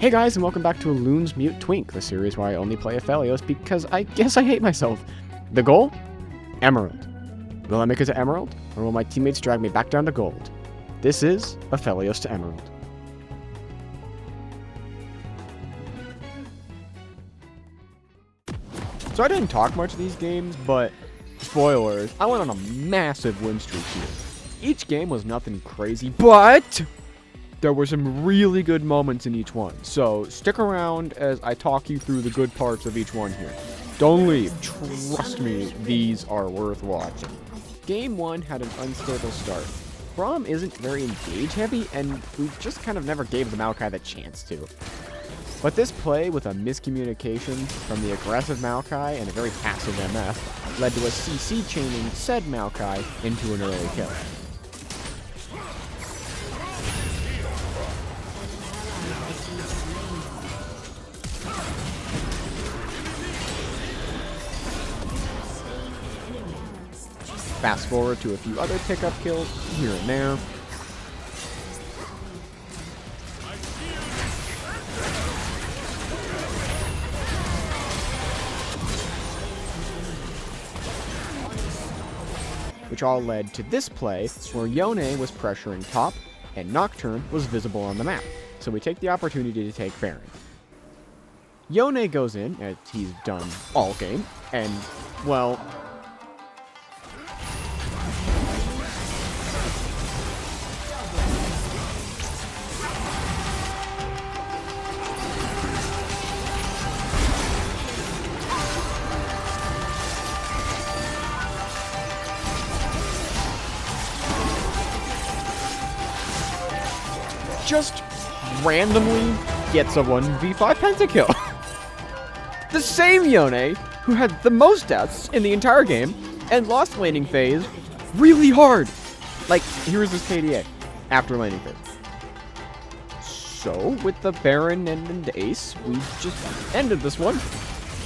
Hey guys, and welcome back to Loon's Mute Twink, the series where I only play Aphelios because I guess I hate myself. The goal? Emerald. Will I make it to Emerald, or will my teammates drag me back down to Gold? This is Aphelios to Emerald. So I didn't talk much of these games, but spoilers, I went on a massive win streak here. Each game was nothing crazy, but there were some really good moments in each one. So stick around as I talk you through the good parts of each one here. Don't leave. Trust me, these are worth watching. Game 1 had an unstable start. Braum isn't very engage heavy, and we just kind of never gave the Maokai the chance to. But this play with a miscommunication from the aggressive Maokai and a very passive MF led to a CC chaining said Maokai into an early kill. Fast forward to a few other pickup kills here and there. Which all led to this play where Yone was pressuring top and Nocturne was visible on the map. So we take the opportunity to take Baron. Yone goes in, as he's done all game, and, well, just randomly gets a 1v5 pentakill. The same Yone who had the most deaths in the entire game and lost laning phase really hard. Like, here's his KDA after laning phase. So, with the Baron and the Ace, we just ended this one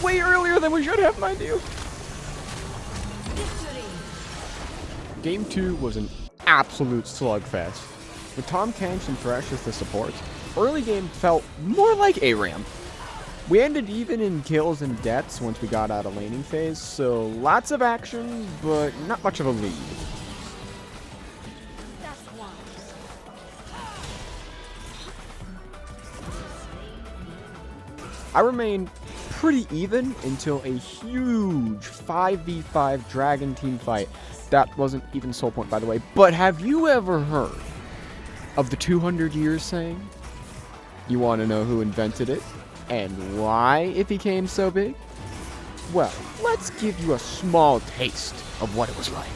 way earlier than we should have, mind you. Game 2 was an absolute slugfest. With Tom Kench and Thresh as the support, early game felt more like ARAM. We ended even in kills and deaths once we got out of laning phase, so lots of action, but not much of a lead. I remained pretty even until a huge 5v5 Dragon team fight. That wasn't even Soul Point, by the way, but have you ever heard of the 200 years saying? You want to know who invented it and why it became so big? Well, let's give you a small taste of what it was like.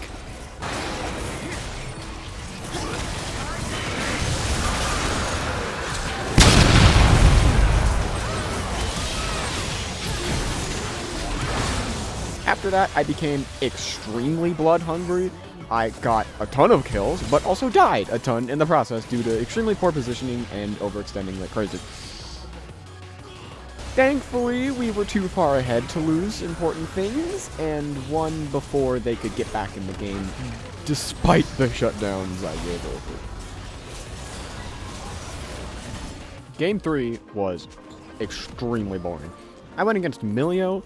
After that, I became extremely blood hungry. I got a ton of kills, but also died a ton in the process due to extremely poor positioning and overextending like crazy. Thankfully, we were too far ahead to lose important things, and won before they could get back in the game, despite the shutdowns I gave over. Game 3 was extremely boring. I went against Milio,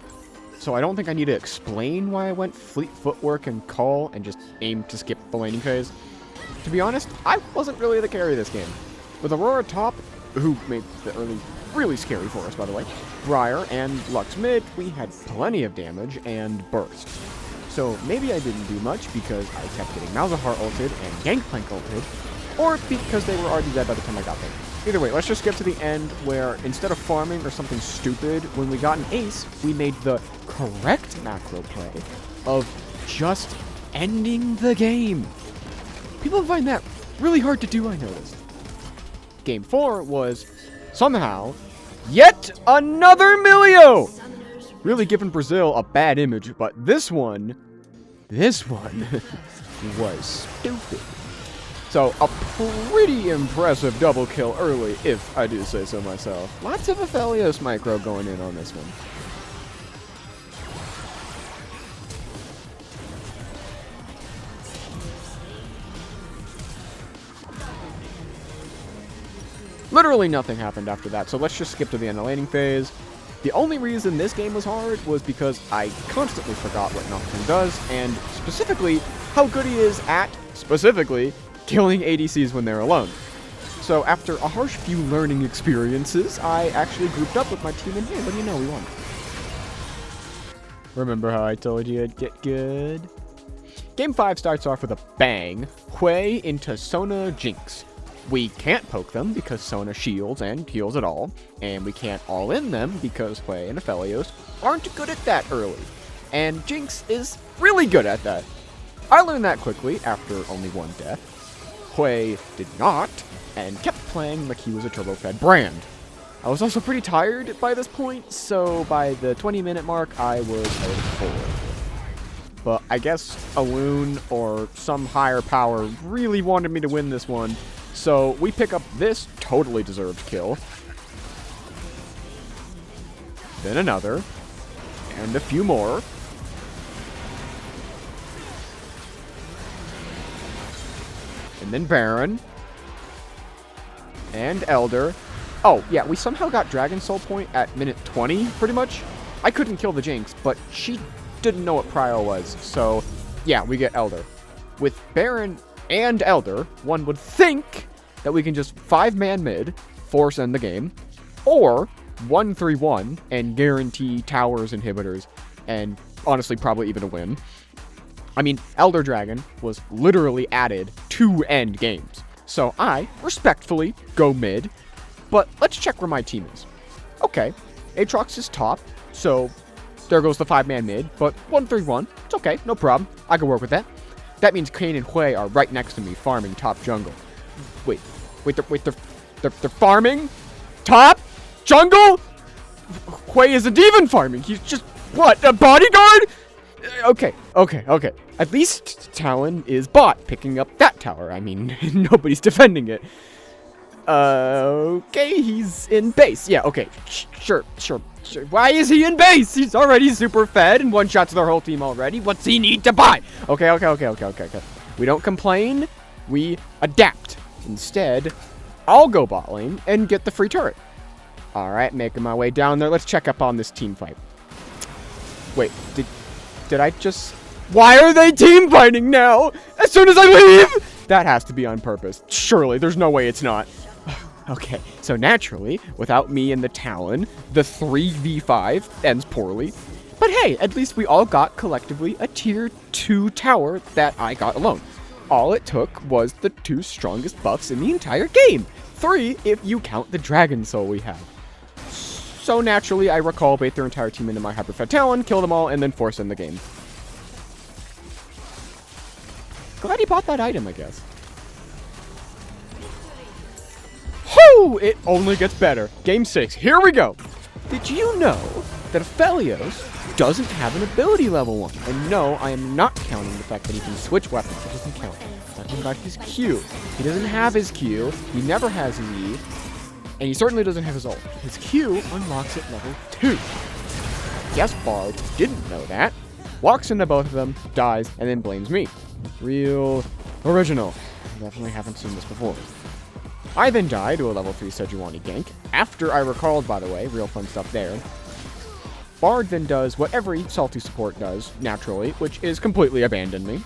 so I don't think I need to explain why I went Fleet Footwork and Call and just aimed to skip the laning phase. To be honest, I wasn't really the carry this game. With Aurora top, who made the early really scary for us, by the way, Briar and Lux mid, we had plenty of damage and burst. So maybe I didn't do much because I kept getting Malzahar ulted and Gangplank ulted, or because they were already dead by the time I got there. Either way, let's just get to the end where instead of farming or something stupid, when we got an ace, we made the correct macro play of just ending the game. People find that really hard to do, I noticed. Game 4 was somehow yet another Milio! Really giving Brazil a bad image, but this one was stupid. So, a pretty impressive double kill early, if I do say so myself. Lots of Aphelios micro going in on this one. Literally nothing happened after that, so let's just skip to the end of the laning phase. The only reason this game was hard was because I constantly forgot what Nocturne does, and specifically, how good he is at, specifically, killing ADCs when they're alone. So after a harsh few learning experiences, I actually grouped up with my team, and hey, what do you know, we won. Remember how I told you it'd get good? Game 5 starts off with a bang, Hui into Sona Jinx. We can't poke them because Sona shields and heals it all, and we can't all-in them because Hui and Aphelios aren't good at that early, and Jinx is really good at that. I learned that quickly after only one death. Hui did not, and kept playing like he was a turbo-fed brand. I was also pretty tired by this point, so by the 20-minute mark, I was out of full. But I guess a loon or some higher power really wanted me to win this one, so we pick up this totally deserved kill. Then another. And a few more. And then Baron. And Elder. Oh, yeah, we somehow got Dragon Soul Point at minute 20, pretty much. I couldn't kill the Jinx, but she didn't know what Prio was, so yeah, we get Elder. With Baron and Elder, one would think that we can just 5-man mid, force end the game, or 1-3-1 and guarantee towers inhibitors, and honestly probably even a win. I mean, Elder Dragon was literally added to end games, so I respectfully go mid, but let's check where my team is. Okay, Aatrox is top, so there goes the 5-man mid, but 1-3-1, it's okay, no problem. I can work with that. That means Kayn and Hui are right next to me farming top jungle. Wait, they're farming? Top? Jungle? Hui isn't even farming, he's just, what, a bodyguard? Okay. At least Talon is bot, picking up that tower. I mean, nobody's defending it. Okay, he's in base. Yeah, okay, sure. Why is he in base? He's already super fed and one-shots their whole team already. What's he need to buy? Okay. We don't complain. We adapt. Instead, I'll go bot lane and get the free turret. All right, making my way down there. Let's check up on this team fight. Wait, did I just... Why are they team fighting now? As soon as I leave? That has to be on purpose. Surely, there's no way it's not. Okay, so naturally, without me and the Talon, the 3v5 ends poorly. But hey, at least we all got collectively a tier 2 tower that I got alone. All it took was the 2 strongest buffs in the entire game. 3 if you count the Dragon Soul we have. So naturally, I recall bait their entire team into my Hyperfed Talon, kill them all, and then force end the game. Glad he bought that item, I guess. Whoo! It only gets better. Game 6, here we go! Did you know that Aphelios doesn't have an ability level 1? And no, I am not counting the fact that he can switch weapons. It doesn't count. I'm talking about his Q. He doesn't have his Q. He never has his E. And he certainly doesn't have his ult. His Q unlocks at level 2. Yes, Bard didn't know that. Walks into both of them, dies, and then blames me. Real original. I definitely haven't seen this before. I then die to a level 3 Sejuani gank. After I recalled, by the way, real fun stuff there. Bard then does what every salty support does, naturally, which is completely abandon me.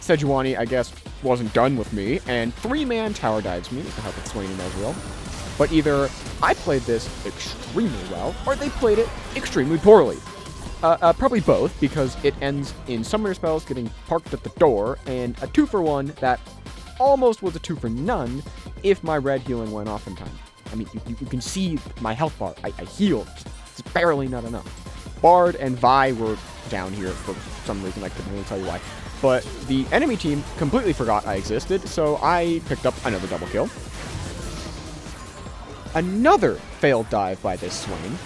Sejuani, I guess, wasn't done with me, and 3-man tower dives me with the help of Swain and Ezreal. But either I played this extremely well, or they played it extremely poorly. Probably both, because it ends in Summoner Spells getting parked at the door, and a 2-for-1 that almost was a 2-for-none if my red healing went off in time. I mean, you can see my health bar. I healed. It's barely not enough. Bard and Vi were down here for some reason. I couldn't really tell you why. But the enemy team completely forgot I existed, so I picked up another double kill. Another failed dive by this Swain.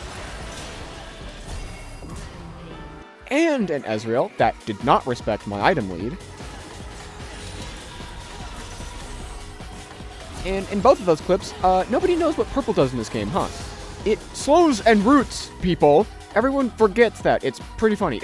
And an Ezreal that did not respect my item lead. And in both of those clips, nobody knows what purple does in this game, huh? It slows and roots people. Everyone forgets that. It's pretty funny.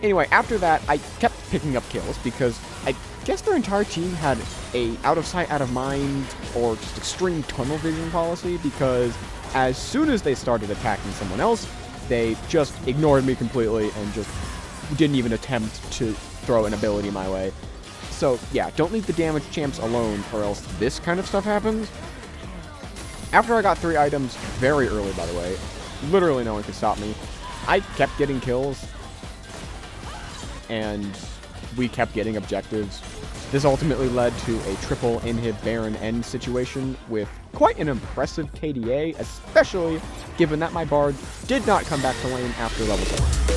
Anyway, after that, I kept picking up kills because I guess their entire team had a out of sight, out of mind, or just extreme tunnel vision policy, because as soon as they started attacking someone else, they just ignored me completely and just didn't even attempt to throw an ability my way. So yeah, don't leave the damage champs alone, or else this kind of stuff happens. After I got 3 items very early, by the way, literally no one could stop me. I kept getting kills, and we kept getting objectives. This ultimately led to a triple inhib Baron end situation with quite an impressive KDA, especially given that my Bard did not come back to lane after level 7.